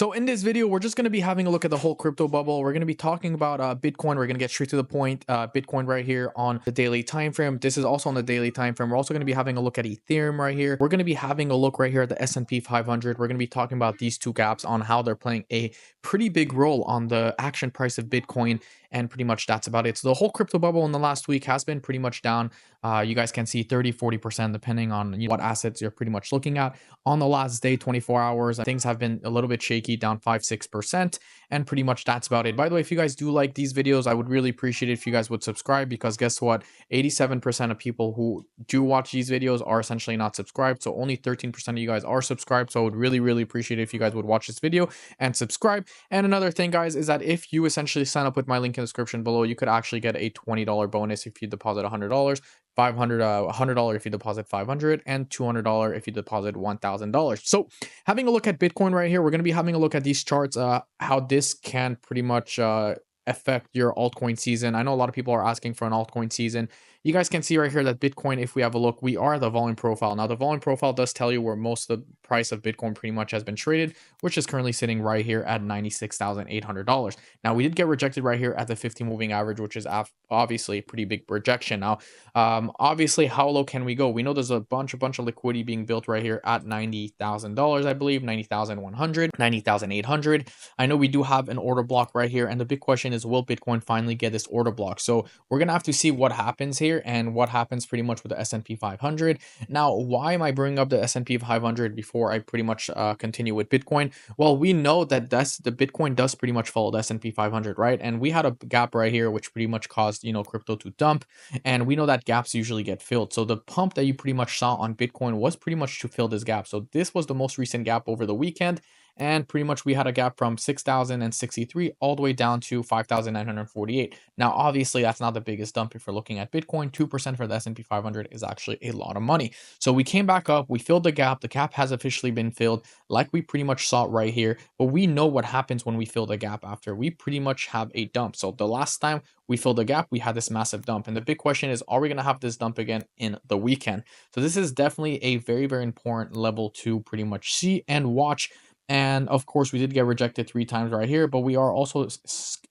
So in this video, we're just going to be having a look at the whole crypto bubble. We're going to be talking about Bitcoin. We're going to get straight to the point. Bitcoin right here on the daily time frame. This is also on the daily time frame. We're also going to be having a look at Ethereum right here. We're going to be having a look right here at the S&P 500. We're going to be talking about these two gaps on how they're playing a pretty big role on the action price of Bitcoin. And pretty much that's about it. So the whole crypto bubble in the last week has been pretty much down. You guys can see 30-40% depending on what assets you're pretty much looking at. On the last day, 24 hours, things have been a little bit shaky, down 5-6%, and pretty much that's about it. By the way, if you guys do like these videos, I would really appreciate it if you guys would subscribe, because guess what? 87% of people who do watch these videos are essentially not subscribed. So only 13% of you guys are subscribed. So I would really appreciate it if you guys would watch this video and subscribe. And another thing, guys, is that if you essentially sign up with my link in the description below, you could actually get a $20 bonus if you deposit $100. $100 if you deposit $500, and $200 if you deposit $1,000. So having a look at Bitcoin right here, we're going to be having a look at these charts, how this can pretty much affect your altcoin season. I know a lot of people are asking for an altcoin season. You guys can see right here that Bitcoin, if we have a look, we are the volume profile. Now the volume profile does tell you where most of the price of Bitcoin pretty much has been traded, which is currently sitting right here at $96,800. Now we did get rejected right here at the 50 moving average, which is obviously a pretty big rejection. Now obviously, how low can we go? We know there's a bunch of liquidity being built right here at $90,000, I believe, 90,100, 90,800. I know we do have an order block right here, and the big question is, will Bitcoin finally get this order block? So we're gonna have to see what happens here and what happens pretty much with the S&P 500. Now, why am I bringing up the S&P 500 before I pretty much continue with Bitcoin? Well, we know that the Bitcoin does pretty much follow the S&P 500, right? And we had a gap right here, which pretty much caused crypto to dump, and we know that gaps usually get filled. So the pump that you pretty much saw on Bitcoin was pretty much to fill this gap. So this was the most recent gap over the weekend. And pretty much we had a gap from 6,063 all the way down to 5,948. Now, obviously, that's not the biggest dump if you're looking at Bitcoin. 2% for the S&P 500 is actually a lot of money. So we came back up, we filled the gap. The gap has officially been filled, like we pretty much saw right here. But we know what happens when we fill the gap after. We pretty much have a dump. So the last time we filled the gap, we had this massive dump. And the big question is, are we going to have this dump again in the weekend? So this is definitely a very important level to pretty much see and watch. And of course, we did get rejected 3 times right here, but we are also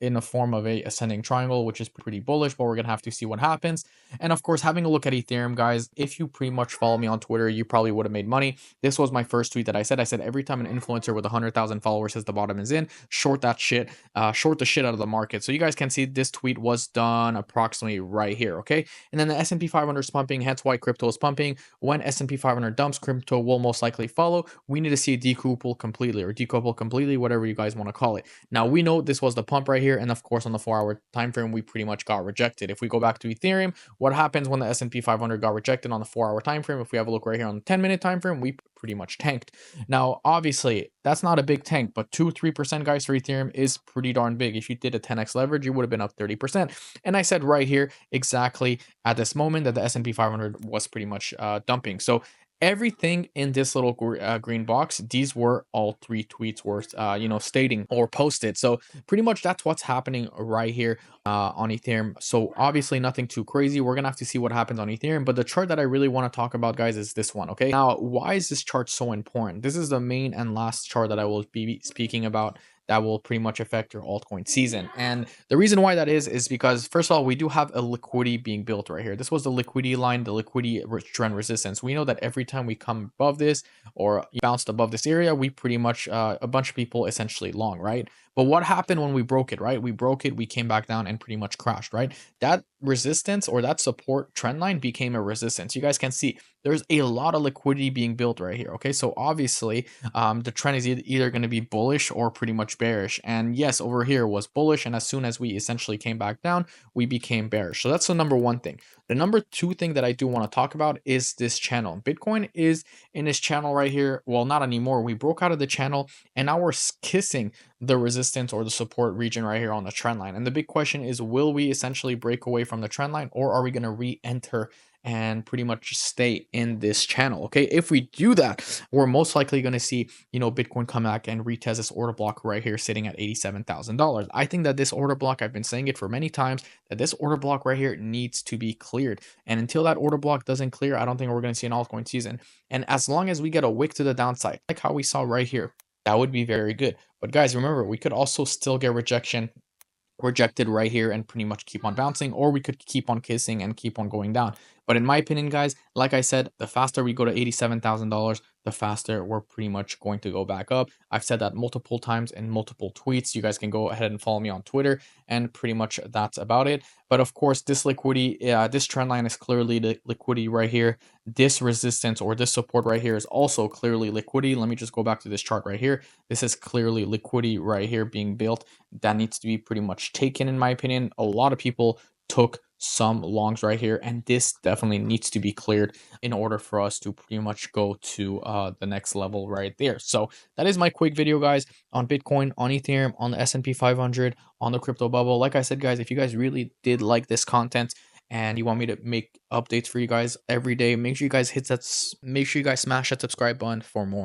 in a form of a ascending triangle, which is pretty bullish, but we're going to have to see what happens. And of course, having a look at Ethereum, guys, if you pretty much follow me on Twitter, you probably would have made money. This was my first tweet that I said every time an influencer with 100,000 followers says the bottom is in, short that shit, short the shit out of the market. So you guys can see this tweet was done approximately right here, okay? And then the S&P 500 is pumping, hence why crypto is pumping. When S&P 500 dumps, crypto will most likely follow. We need to see a decouple completely, or decouple completely, whatever you guys want to call it. Now we know this was the pump right here, and of course on the 4-hour time frame we pretty much got rejected. If we go back to Ethereum, what happens when the S&P 500 got rejected on the 4-hour time frame? If we have a look right here on the 10-minute time frame, we pretty much tanked. Now obviously that's not a big tank, but 2-3%, guys, for Ethereum is pretty darn big. If you did a 10x leverage, you would have been up 30%. And I said right here exactly at this moment that the S&P 500 was pretty much dumping. So everything in this little green box, these were all 3 tweets worth stating or posted. So pretty much that's what's happening right here on Ethereum. So obviously nothing too crazy. We're gonna have to see what happens on Ethereum, but the chart that I really want to talk about, guys, is this one. Okay, now why is this chart so important? This is the main and last chart that I will be speaking about that will pretty much affect your altcoin season. And the reason why that is because, first of all, we do have a liquidity being built right here. This was the liquidity line, the liquidity trend resistance. We know that every time we come above this or bounced above this area, we pretty much, a bunch of people essentially long, right? But what happened when we broke it, right? We broke it, we came back down and pretty much crashed, right? That resistance or that support trend line became a resistance. You guys can see there's a lot of liquidity being built right here. Okay, so obviously the trend is either going to be bullish or pretty much bearish. And yes, over here was bullish, and as soon as we essentially came back down, we became bearish. So that's the number 1 thing. The number 2 thing that I do want to talk about is this channel. Bitcoin is in this channel right here. Well, not anymore. We broke out of the channel, and now we're kissing the resistance or the support region right here on the trend line. And the big question is, will we essentially break away from the trend line, or are we going to re-enter and pretty much stay in this channel? Okay, if we do that, we're most likely going to see Bitcoin come back and retest this order block right here sitting at $87,000. I think that this order block, I've been saying it for many times, that this order block right here needs to be cleared, and until that order block doesn't clear, I don't think we're going to see an altcoin season. And as long as we get a wick to the downside, like how we saw right here, that would be very good. But guys, remember, we could also still get rejected right here and pretty much keep on bouncing, or we could keep on kissing and keep on going down. But in my opinion, guys, like I said, the faster we go to $87,000, the faster we're pretty much going to go back up. I've said that multiple times in multiple tweets. You guys can go ahead and follow me on Twitter, and pretty much that's about it. But of course, this liquidity, this trend line is clearly the liquidity right here. This resistance or this support right here is also clearly liquidity. Let me just go back to this chart right here. This is clearly liquidity right here being built. That needs to be pretty much taken, in my opinion. A lot of people took some longs right here, and this definitely needs to be cleared in order for us to pretty much go to the next level right there. So that is my quick video, guys, on Bitcoin, on Ethereum, on the S&P 500, on the crypto bubble. Like I said, guys, if you guys really did like this content and you want me to make updates for you guys every day, make sure you guys smash that subscribe button for more.